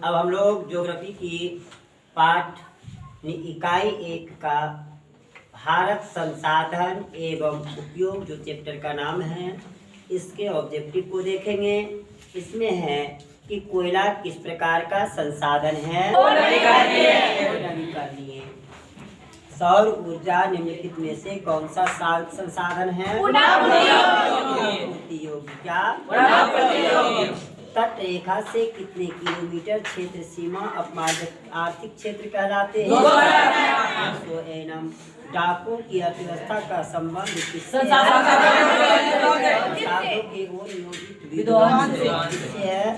अब हम लोग ज्योग्राफी की पाठ इकाई 1 का भारत संसाधन एवं उपयोग जो चैप्टर का नाम है, इसके ऑब्जेक्टिव को देखेंगे। इसमें है कि कोयला किस प्रकार का संसाधन है, नवीकरणीय। सौर ऊर्जा निम्नलिखित में से कौन सा संसाधन है, क्या तट रेखा से कितने किलोमीटर क्षेत्र सीमा अपमार्जक आर्थिक क्षेत्र कहलाते हैं। तो एनम डाकों की अर्थव्यवस्था का संबंध किससे है।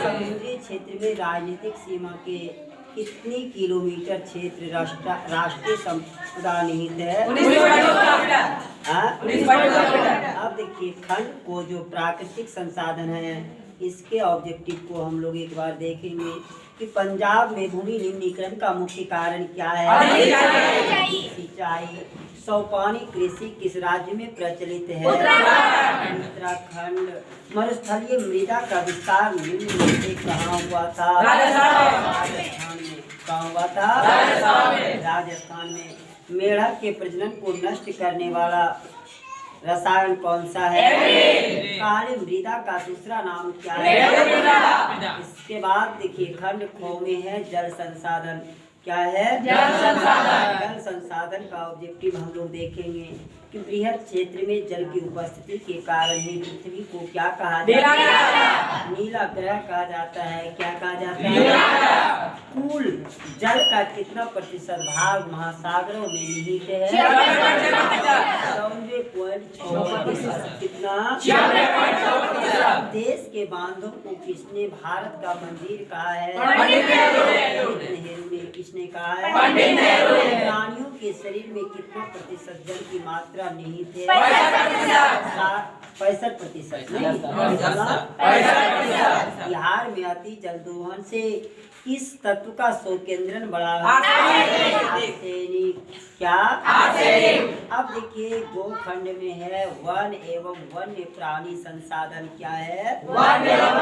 समुद्री क्षेत्र में राजनीतिक सीमा के कितनी किलोमीटर क्षेत्र राष्ट्रीय संपदा निहित है। अब देखिए, खंड को जो प्राकृतिक संसाधन है, इसके ऑब्जेक्टिव को हम लोग एक बार देखेंगे कि पंजाब में भूमि निम्नीकरण का मुख्य कारण क्या है। सिंचाई। सोपानी कृषि किस राज्य में प्रचलित है, उत्तराखंड। मरुस्थलीय मृदा का विस्तार निम्न में से कहाँ हुआ था, राजस्थान में। कहाँ हुआ था, राजस्थान में। मेढक के प्रजनन को नष्ट करने वाला रसायन कौन सा है, काली मृदा का दूसरा नाम क्या है। इसके बाद देखिए, खंड ख में है जल संसाधन। क्या है, जल संसाधन का ऑब्जेक्टिव हम लोग देखेंगे कि बृहद क्षेत्र में जल की उपस्थिति के कारण ही पृथ्वी को क्या कहा जाता है, नीला ग्रह कहा जाता है। क्या कहा जाता है। कुल जल का कितना प्रतिशत भाग महासागरों में निहित है, 94.6%। कितना, देश के बांधों को किसने भारत का मंदिर कहा है, नेहरू ने। किसने कहा है, प्राणियों के शरीर में कितना प्रतिशत जल की मात्रा निहित है, 65%। बिहार में अति जल दोहन से किस तत्व का शोकेंद्रन बढ़ा है, आर्सेनिक। क्या, आर्सेनिक। अब देखिए, गो खंड में है वन एवं वन्य प्राणी संसाधन। क्या है, वन एवं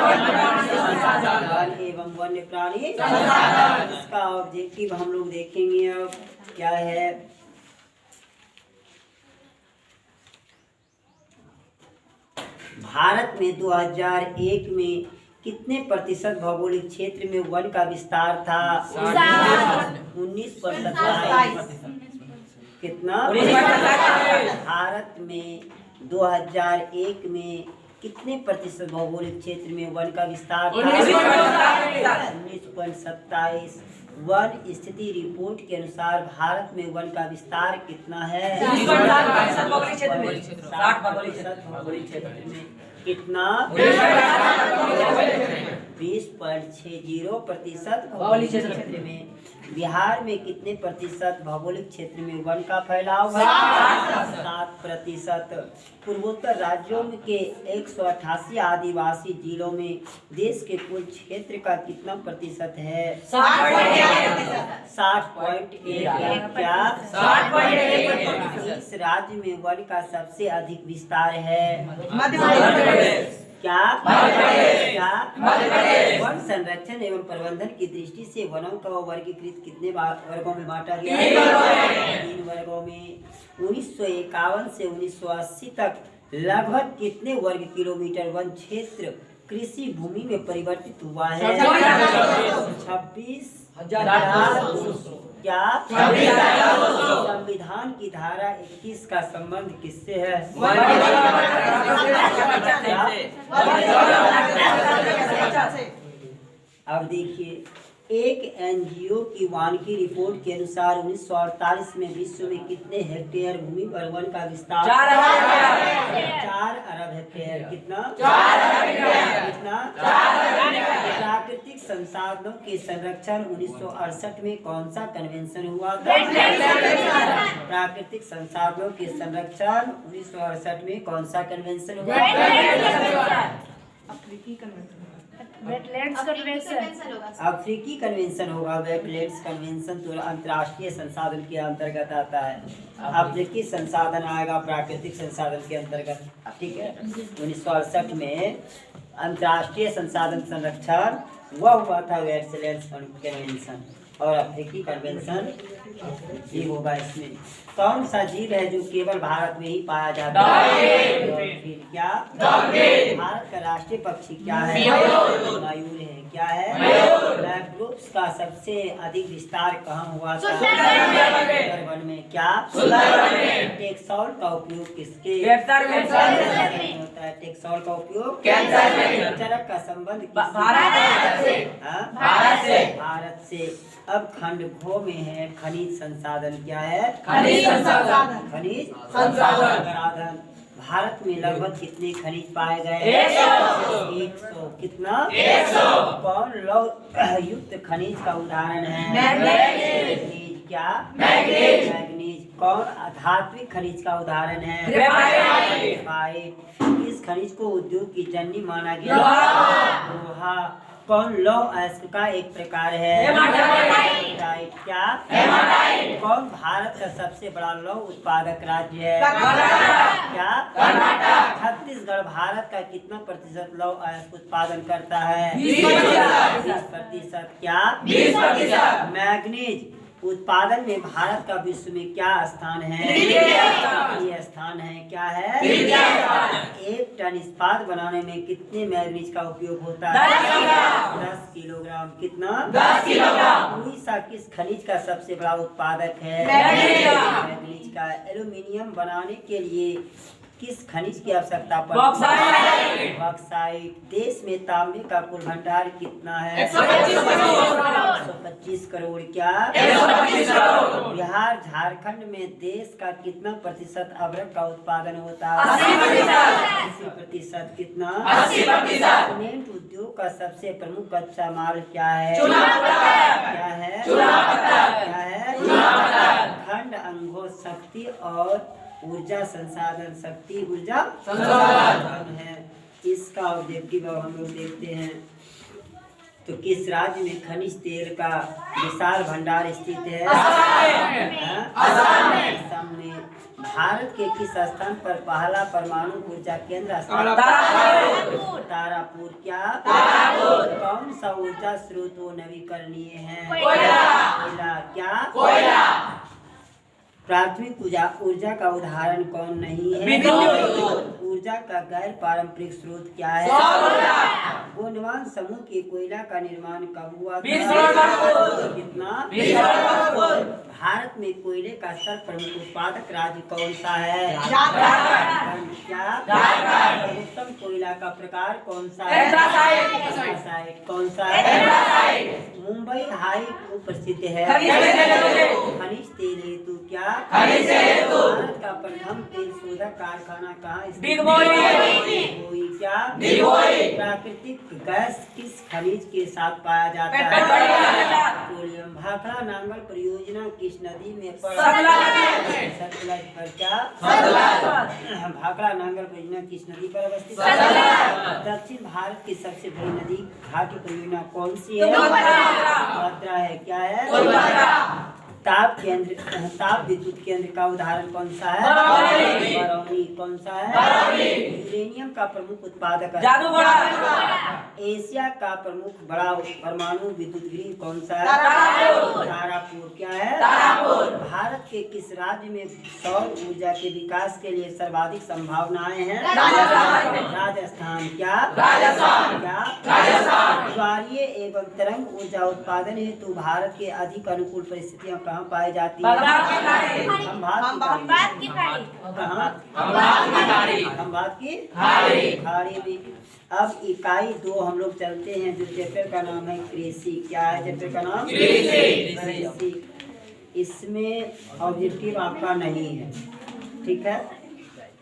वन्य प्राणी संसाधन। इसका ऑब्जेक्टिव हम लोग देखेंगे। अब क्या है, भारत में 2001 में कितने प्रतिशत भौगोलिक क्षेत्र में वन का विस्तार था, 19%। कितना, भारत में 2001 में कितने प्रतिशत भौगोलिक क्षेत्र में वन का विस्तार था, 19.27। वन स्थिति रिपोर्ट के अनुसार भारत में वन का विस्तार कितना है, 60% भौगोलिक क्षेत्र में। कितना, 20.60% भौगोलिक क्षेत्र में। बिहार में कितने प्रतिशत भौगोलिक क्षेत्र में वन का फैलाव है, 7%। पूर्वोत्तर राज्यों के 188 आदिवासी जिलों में देश के कुल क्षेत्र का कितना प्रतिशत है, 60.1। क्या, 60.1। इस राज्य में वन का सबसे अधिक विस्तार है, मध्य प्रदेश। क्या, वन संरक्षण एवं प्रबंधन की दृष्टि से वनों का वर्गीकृत कितने वर्गों में बांटा गया है, 3 वर्गों में। 1951 से 1980 तक लगभग कितने वर्ग किलोमीटर वन क्षेत्र कृषि भूमि में परिवर्तित हुआ है, 26,200। क्या, संविधान की धारा 21 का संबंध किससे है, अब देखिए, एक एनजीओ की वानिकी रिपोर्ट के अनुसार 1948 में विश्व में कितने हेक्टेयर भूमि पर वन का विस्तार, 4 अरब हेक्टेयर। कितना, 4 अरब हेक्टेयर। कितना, प्राकृतिक संसाधनों के संरक्षण 1968 में कौन सा कन्वेंशन हुआ था, प्राकृतिक संसाधनों के संरक्षण 1968 में कौन सा कन्वेंशन हुआ, अफ्रीकी कन्वेंशन होगा। वेटलैंड्स कन्वेंशन तो अंतर्राष्ट्रीय संसाधन के अंतर्गत आता है। अफ्रीकी संसाधन आएगा प्राकृतिक संसाधन के अंतर्गत। ठीक है, 1968 में अंतर्राष्ट्रीय संसाधन संरक्षण वह हुआ था वेक्सलेंस कन्वेंशन, और अफ्रीकी कन्वेंशन ये होगा। इसमें कौन सा जीव है जो केवल भारत में ही पाया जाता है? और फिर क्या? भारत का राष्ट्रीय पक्षी क्या है? मयूर है। क्या है? मैंग्रोव्स का सबसे अधिक विस्तार कहाँ हुआ था? सुंदरवन में। क्या? टेक्सॉल का उपयोग किसके होता है? टेक्सॉल का उपयोग चरक का संबंध भारत से। अब खंड घ में है खनिज संसाधन। क्या है? खनिज संसाधन। भारत में लगभग कितने खनिज पाए गए? 100। कितना? 100। कौन लौह युक्त खनिज का उदाहरण है? मैग्नीज। क्या? मैग्नीज। कौन अधात्विक खनिज का उदाहरण है? ग्रेफाइट। किस खनिज को उद्योग की जननी माना गया? लोहा। कौन लौह अयस्क का एक प्रकार है? हेमाटाइट। क्या? हेमाटाइट। कौन भारत का सबसे बड़ा लौह उत्पादक राज्य है? क्या? कर्नाटक। छत्तीसगढ़ भारत का कितना प्रतिशत लौह अयस्क उत्पादन करता है? 20%। क्या? 20%। मैग्नीज उत्पादन में भारत का विश्व में क्या स्थान है? ये स्थान है। क्या है? 1 टन इस्पात बनाने में कितने मैग्नीज का उपयोग होता है? 10 किलोग्राम। कितना? 10 किलोग्राम। उड़ीसा किस खनिज का सबसे बड़ा उत्पादक है? मैग्नीज का। एल्यूमीनियम बनाने के लिए किस खनिज की आवश्यकता पड़ती है? बॉक्साइट। देश में तांबे का कुल भंडार कितना है? 125 करोड़। क्या? 125 करोड़। बिहार झारखंड में देश का कितना प्रतिशत अदरक का उत्पादन होता है? 80%। कितना? 80%। सीमेंट उद्योग का सबसे प्रमुख कच्चा माल क्या है? क्या है? क्या है? खंड अंगों शक्ति और ऊर्जा संसाधन। शक्ति ऊर्जा संसाधन है। इसका ऑब्जेक्टिव अब हम लोग देखते हैं। तो किस राज्य में खनिज तेल का विशाल भंडार स्थित है? असम में। भारत के किस स्थान पर पहला परमाणु ऊर्जा केंद्र स्थापित? तारापुर। क्या? कौन सा ऊर्जा स्रोत नवीकरणीय है? कोयला। क्या? प्राथमिक ऊर्जा का उदाहरण कौन नहीं है? ऊर्जा का गैर पारंपरिक स्रोत क्या है? गोंडवान समूह के कोयला का निर्माण कब हुआ था? कितना? भारत में कोयले का सर्वप्रमुख उत्पादक राज्य कौन सा है? क्या? उत्तम कोयला का प्रकार कौन सा है? कौन सा है? मुंबई हाई क्यों प्रसिद्ध है? खनिज तेल हेतु। क्या? भारत का प्रथम तेल शोधक कारखाना कहाँ स्थित है? क्या? प्राकृतिक गैस किस खनिज के साथ पाया जाता है? पेट्रोलियम। भाखड़ा नांगल परियोजना किस नदी में सतलज पर। क्या? भाखड़ा नांगल परियोजना किस नदी पर अवस्थित है? दक्षिण भारत की सबसे बड़ी नदी घाटी परियोजना कौन सी है? भद्रा है। क्या है? ताप विद्युत केंद्र का उदाहरण कौन सा है? बरौनी। कौन सा है? यूरेनियम का प्रमुख उत्पादक एशिया का प्रमुख बड़ा परमाणु विद्युत गृह कौन सा है? तारापुर। क्या है? भारत के किस राज्य में सौर ऊर्जा के विकास के लिए सर्वाधिक संभावनाएं हैं? राजस्थान। क्या? ज्वारीय एवं तरंग ऊर्जा उत्पादन हेतु भारत के अधिक अनुकूल परिस्थितियां कहाँ पाई जाती है? खंभात की खाड़ी में। अब इकाई 2 हम लोग चलते हैं, जो चैप्टर का नाम है कृषि। क्या है चैप्टर का नाम? कृषि। इसमें ऑब्जेक्टिव आपका नहीं है, ठीक है?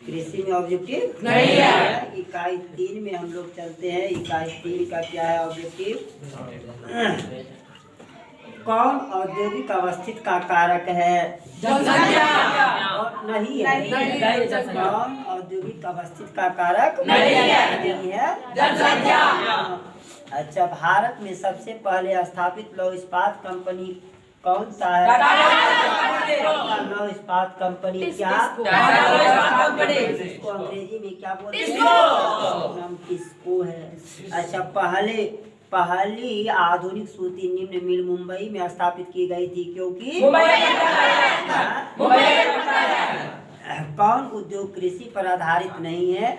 कृषि में ऑब्जेक्टिव नहीं है। इकाई 3 में हम लोग चलते हैं। इकाई 3 का क्या है ऑब्जेक्टिव? कौन औद्योगिक अवस्थित का कारक है? नहीं है। कौन औद्योगिक अवस्थित का कारक नहीं है? अच्छा, भारत में सबसे पहले स्थापित लौह इस्पात कंपनी कौन सा है? नौ इस्पात कंपनी क्या? इसको अंग्रेजी में क्या बोलते हैं? नाम किसको है? अच्छा, पहली आधुनिक सूती निम्न मिल मुंबई में स्थापित की गई थी क्योंकि कौन उद्योग कृषि पर आधारित नहीं है?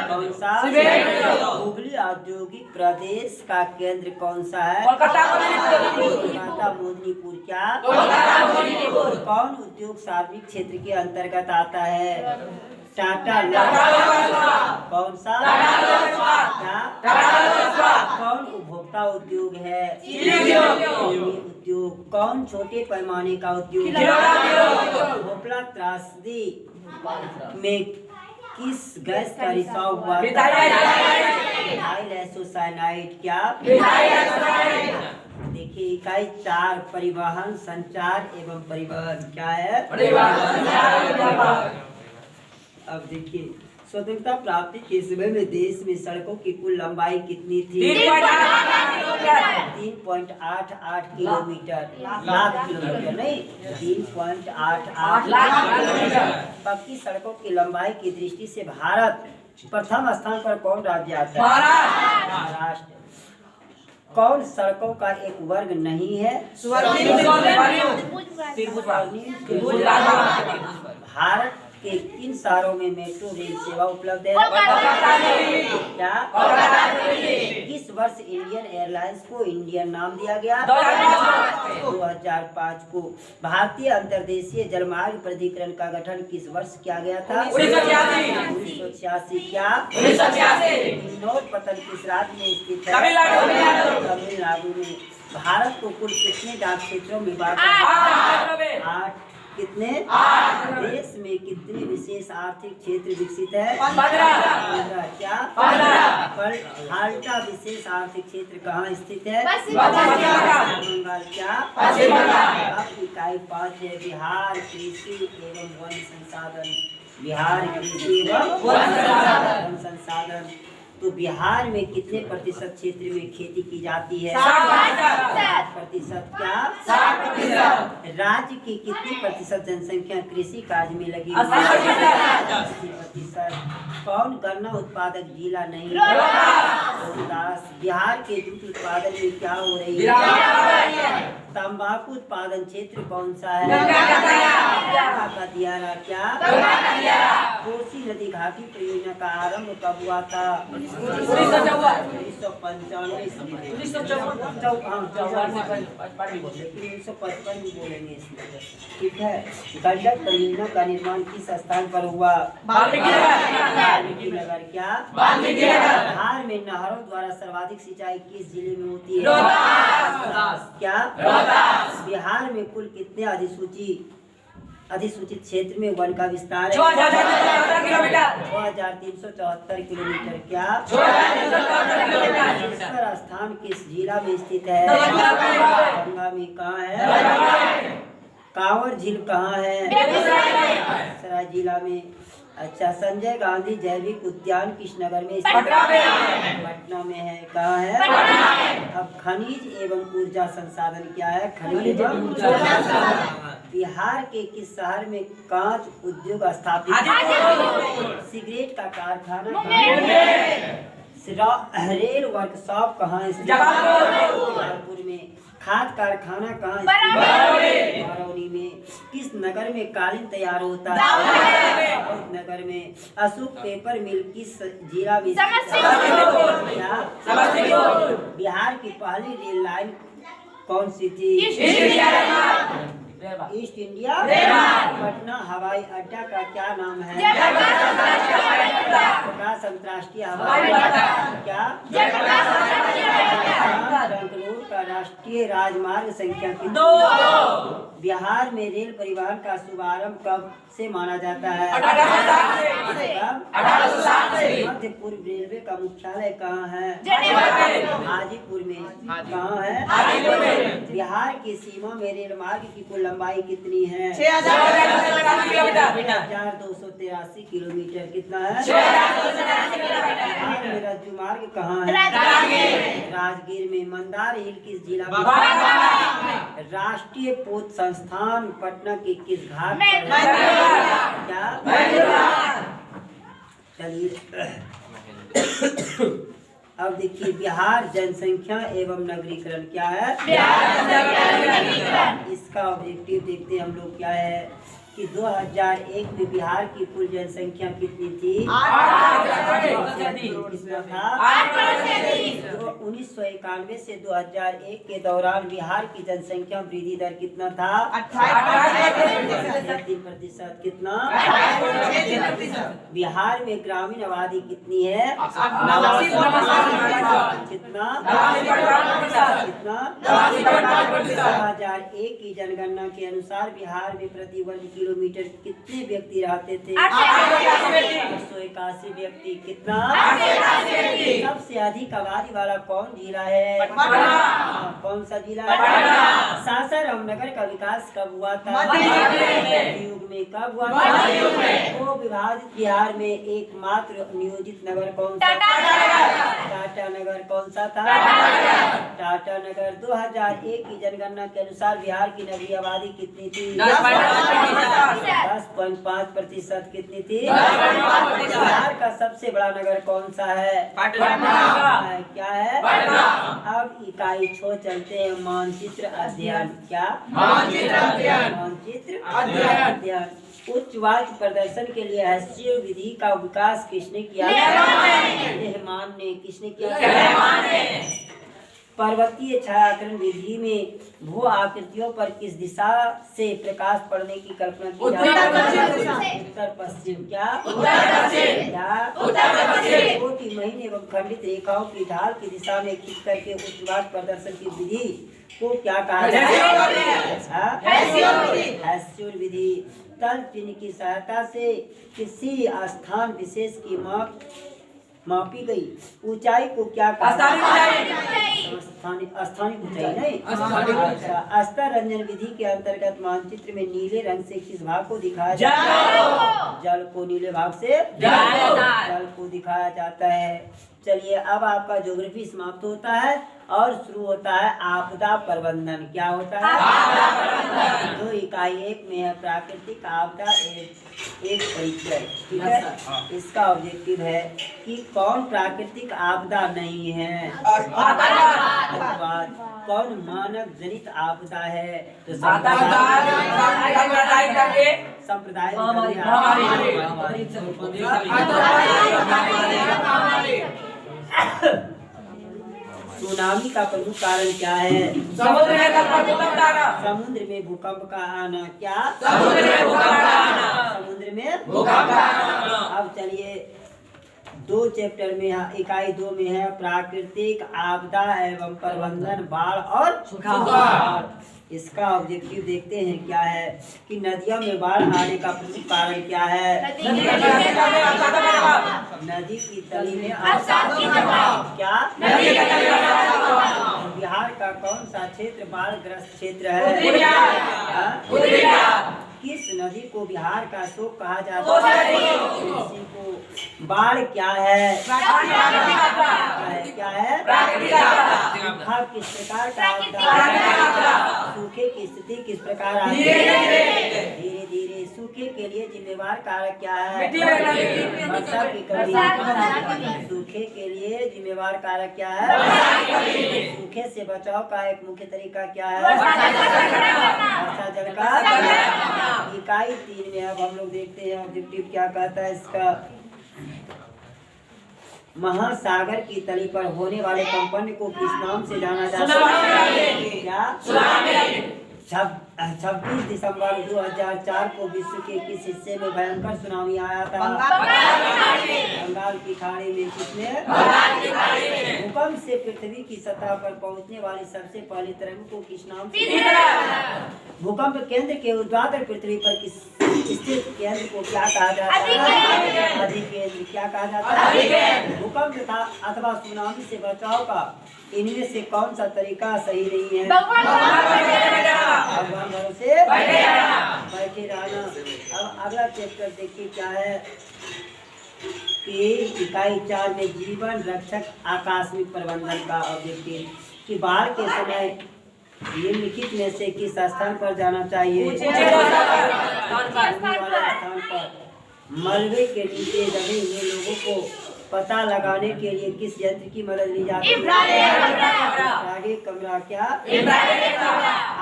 कौन सा? हुगली औद्योगिक प्रदेश का केंद्र कौन सा है? कोलकाता मोदनीपुर क्या? कौन उद्योग सार्वजनिक क्षेत्र के अंतर्गत आता है? टाटा। कौन सा? क्या? कौन उपभोक्ता उद्योग है? उद्योग। कौन छोटे पैमाने का उद्योग है? भोपला त्रासदी में किस गैस का रिसाव हुआ? मिथाइल एसोसाइनाइड क्या? देखिए, इकाई 4 परिवहन, संचार एवं परिवहन क्या है? अब देखिए, स्वतंत्रता प्राप्ति के समय में देश में सड़कों की कुल लंबाई कितनी थी? 3.88 किलोमीटर। लाख किलोमीटर नहीं, 3.88 लाख किलोमीटर। पक्की सड़कों की लंबाई की दृष्टि से भारत प्रथम स्थान पर कौन राज्य आता है? महाराष्ट्र। कौन सड़कों का एक वर्ग नहीं है? भारत के किन शहरों में मेट्रो रेल सेवा उपलब्ध है? क्या? किस वर्ष इंडियन एयरलाइंस को इंडियन नाम दिया गया? 2005 को। भारतीय अंतर्देशीय जलमार्ग प्राधिकरण का गठन किस वर्ष किया गया था? 1986 क्या? नौपतन किस राज्य में स्थित है? तमिलनाडु में। भारत को कुल कितने डाक क्षेत्रों में बांटा? 8। कितने? देश में कितने विशेष आर्थिक क्षेत्र विकसित है? 15। क्या? हाल्टा विशेष आर्थिक क्षेत्र कहाँ स्थित है? बंगाल। क्या? अब इकाई 5 है बिहार कृषि एवं वन संसाधन। बिहार कृषि एवं वन संसाधन। तो बिहार में कितने प्रतिशत क्षेत्र में खेती की जाती है? 60%। क्या? 60%। राज्य की कितनी प्रतिशत जनसंख्या कृषि कार्य में लगी हुई है? 80%। कौन गन्ना उत्पादक जिला नहीं है? रोहतास। बिहार के जूट उत्पादन में क्या हो रही है? तंबाकू उत्पादन क्षेत्र कौन सा है? दियारा। क्या? कोसी नदी घाटी परियोजना का आरंभ कब हुआ था? 1995 ईस्वी। 1955 भी बोलेंगे इसमें। ठीक है। गंडक परियोजना का निर्माण किस स्थान पर हुआ? वाल्मीकि नगर। क्या? बिहार में नहरों द्वारा सर्वाधिक सिंचाई किस जिले में होती है? क्या? बिहार में कुल कितने अधिसूचित क्षेत्र में वन का विस्तार है? 6374 किलोमीटर। क्या? रामेश्वर स्थान किस जिला में स्थित है? गंगा में। कहाँ है? कांवर झील कहाँ है? सराय जिला में। अच्छा, संजय गांधी जैविक उद्यान किस नगर में स्थित है? पटना में है। कहाँ है? अब खनिज एवं ऊर्जा संसाधन क्या है? खनिज एवं ऊर्जा संसाधन। बिहार के किस शहर में कांच उद्योग स्थापित है? सिगरेट का कारखाना कहाँ है? रेल वर्कशॉप कहाँ स्थित है? जबलपुर में। खाद कारखाना कहाँ स्थित है? बरौनी में। किस नगर में कालीन तैयार होता है? नगर में। अशोक पेपर मिल किस जिला में? बिहार की पहली रेल लाइन कौन सी थी? East India. पटना हवाई अड्डा का क्या नाम है? प्रकाश अंतर्राष्ट्रीय हवाई अड्डा। क्या? बेंगलुरु का राष्ट्रीय राजमार्ग संख्या कितनी? 2। बिहार में रेल परिवहन का शुभारंभ कब से माना जाता है? 1860। मध्य पूर्व रेलवे का मुख्यालय कहाँ है? हाजीपुर में। कहाँ है? बिहार की सीमा में रेल मार्ग की कुल लंबाई कितनी है? 6283 किलोमीटर। कितना है? बिहार में राज्य मार्ग कहाँ है? राजगीर में। मंदार हिल किस जिला में? राष्ट्रीय पोत संस्थान पटना के किस घाट पर है? क्या? चलिए अब देखिए, बिहार जनसंख्या एवं नगरीकरण क्या है? इसका ऑब्जेक्टिव देखते हैं हम लोग क्या है कि 2001 में बिहार की कुल जनसंख्या कितनी थी? कितना था? 1991 से 2001 के दौरान बिहार की जनसंख्या वृद्धि दर कितना था? 3%। कितना? बिहार में ग्रामीण आबादी कितनी है? कितना? 2001 की जनगणना के अनुसार बिहार में प्रति वर्ग किलोमीटर कितने व्यक्ति रहते थे? 881 व्यक्ति। कितना? सबसे अधिक आबादी वाला कौन जिला है? कौन सा जिला है? सासाराम नगर का विकास कब हुआ था? युग में। कब हुआ था? वो विभाजित बिहार में एकमात्र नियोजित नगर कौन सा? टाटा नगर। कौन सा था? टाटा नगर। 2001 की जनगणना के अनुसार बिहार की नगरीय आबादी कितनी थी? 10.5%। कितनी थी? बिहार का सबसे बड़ा नगर कौन सा है? क्या है? अब इकाई 6 चलते हैं, मानचित्र अध्ययन। क्या? मानचित्र अध्ययन। उच्च वाच्य प्रदर्शन के लिए हैस्टियर विधि का विकास किसने किया? रहमान ने। किसने किया? पर्वतीय छायांकन विधि में भू आकृतियों पर किस दिशा से प्रकाश पड़ने की कल्पना की जाती है? उत्तर पश्चिम। क्या? छोटी महीन एवं खंडित रेखाओं की ढाल की दिशा में खींच करके उच्चवाद प्रदर्शन की विधि को क्या कहा जाता है? हैस्टियर विधि। तल चिन्ह की सहायता से किसी स्थान विशेष की मापी गई ऊंचाई को क्या कहा? स्थानिक ऊंचाई नहीं। अच्छा, स्तर रंजन विधि के अंतर्गत मानचित्र में नीले रंग से किस भाग को दिखाया जाता है? जल को। नीले भाग से जल को दिखाया जाता है। चलिए, अब आपका ज्योग्राफी समाप्त होता है और शुरू होता है आपदा प्रबंधन। क्या होता है? 2 इकाई 1 में है प्राकृतिक आपदा एक परिचय। ठीक है, इसका ऑब्जेक्टिव है कि कौन प्राकृतिक आपदा नहीं है? कौन मानव जनित आपदा है? तो सांप्रदायिक सुनामी का प्रमुख कारण क्या है? समुद्र में भूकंप का आना। क्या? समुद्र में भूकंप का आना। अब चलिए, 2 चैप्टर में इकाई 2 में है प्राकृतिक आपदा एवं प्रबंधन, बाढ़ और सुखाड़। इसका ऑब्जेक्टिव देखते हैं क्या है कि नदियों में बाढ़ आने का प्रमुख कारण क्या है? नदी की तली में क्या? बिहार का कौन सा क्षेत्र बाढ़ ग्रस्त क्षेत्र है? किस नदी को बिहार का शोक कहा जाता है? को बाढ़ क्या है? क्या है? सूखा किस प्रकार का होता है? सूखे की स्थिति किस प्रकार आती है? धीरे धीरे। सूखे के लिए जिम्मेवार कारक क्या है? वर्षा की कमी। सूखे के लिए जिम्मेवार कारक क्या है? सूखे से बचाव का एक मुख्य तरीका क्या है? वर्षा जल का। इकाई 3 में अब हम लोग देखते हैं ऑब्जेक्टिव क्या कहता है इसका। महासागर की तली पर होने वाले कंपन को किस नाम से जाना जाता है? क्या? 26 दिसंबर 2004 को विश्व के किस हिस्से में भयंकर सुनामी आया था? बंगाल की खाड़ी में। किसने? भूकंप से पृथ्वी की सतह पर पहुंचने वाली सबसे पहली तरंग को किस नाम से? भूकंप केंद्र के ऊर्ध्वाधर पृथ्वी पर स्थित केंद्र को क्या कहा जाता है? अधिकेंद्र। क्या कहा जाता है? भूकंप तथा अथवा सुनामी से बचाव का इनमें से कौन सा तरीका सही नहीं है? भगवान भरोसे बैठे रहना। अब अगला चैप्टर देखिए क्या है। कि इकाई 4 में जीवन रक्षक आकस्मिक प्रबंधन का ऑब्जेक्टिव कि बाढ़ के समय निम्नलिखित में से किस स्थान पर जाना चाहिए? स्थान पर। मलबे के नीचे दबे हुए लोगों को पता लगाने के लिए किस यंत्र की मदद ली जाती है? आगे कमरा क्या?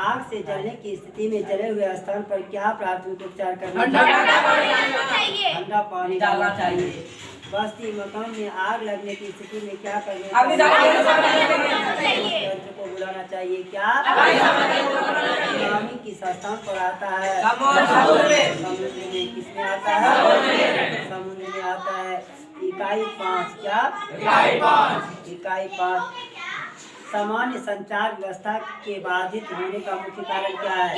आग से जलने की स्थिति में जले हुए स्थान पर क्या प्राथमिक उपचार करना चाहिए? ठंडा पानी डालना चाहिए। बस्ती मकान में आग लगने की स्थिति में क्या करना चाहिए? यंत्र को बुलाना चाहिए। क्या सुनामी किस स्थान पर आता है? समुद्र में। किसमें आता है? समुद्र में आता है। इकाई 5 क्या? इकाई 5 सामान्य संचार व्यवस्था के बाधित होने का मुख्य कारण क्या है?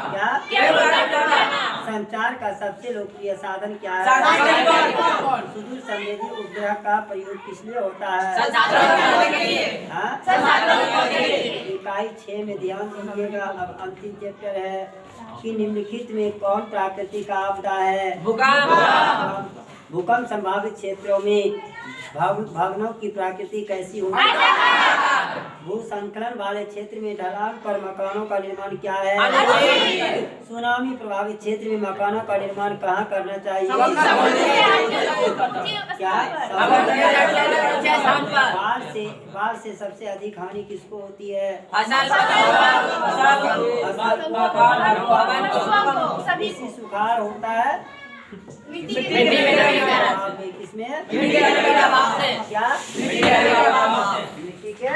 क्या? संचार का सबसे लोकप्रिय साधन क्या है? सुदूर संवेदी उपग्रह का प्रयोग किस लिए होता है? इकाई 6 में ध्यान दीजिएगा। अब अंतिम चैप्टर है कि निम्नलिखित में कौन प्राकृतिक आपदा है? भूकंप संभावित क्षेत्रों में भवनों की प्रकृति कैसी होगी? भूसंकलन वाले क्षेत्र में ढलान पर मकानों का निर्माण क्या है? सुनामी प्रभावित क्षेत्र में मकानों का निर्माण कहाँ करना चाहिए? क्या? बाढ़ से सबसे अधिक हानि किसको होती है? किसी सुखाड़ होता है किसमें? क्या? मिट्टी के